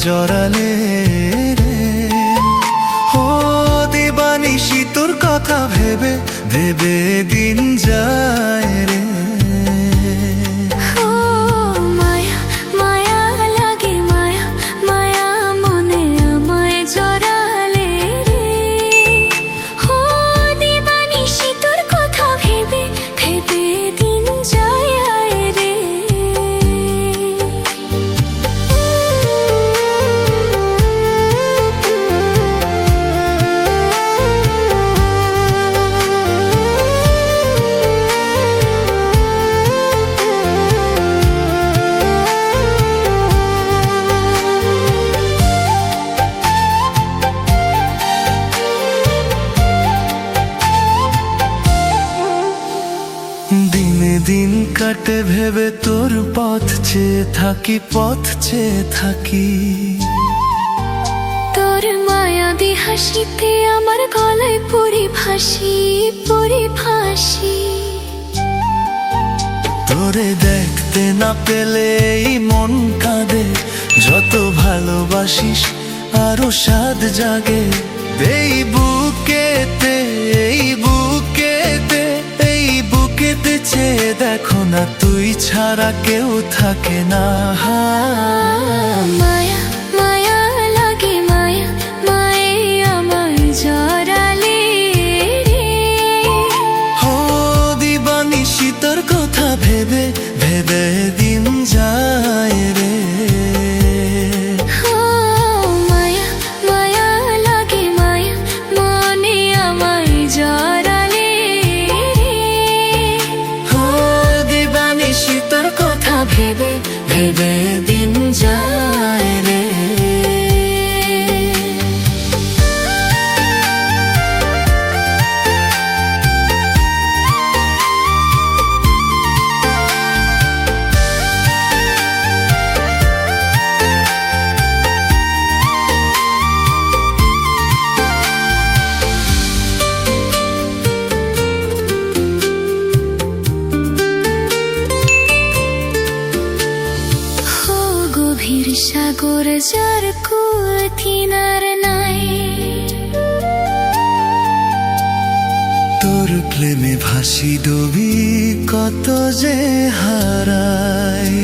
জড়ালে রে। ও দিবানিশি তোর কথা ভেবে ভেবে দিন যায় রে। দিনে দিন কাটে ভেবে তোর পথ চেয়ে থাকি, পথ চেয়ে থাকি। তোর মায়াবী হাসিতে আমার গলায় পড়ি ফাঁসি, পড়ি ফাঁসি। তোরে দেখতে না পেলে এই মন কাঁদে, যত ভালোবাসিস আরো স্বাদ জাগে। এই বুকেতে, এই বুকেতে, এই বুকেতে চেয়ে দেখো না, তুই ছাড়া কেউ থাকে না। মায়া মায়া লাগে, মায়া মায়ে আমার জড়ালে রে। ও দিবানিশি তোর কথা ভেবে ভেবে দিন যায় রে। ভেবে ভেবে দিন যায় রে। গভীর সাগর যার কুল কিনার নাই, তোর প্রেমে ভাসি ডুবি কত যে হারাই।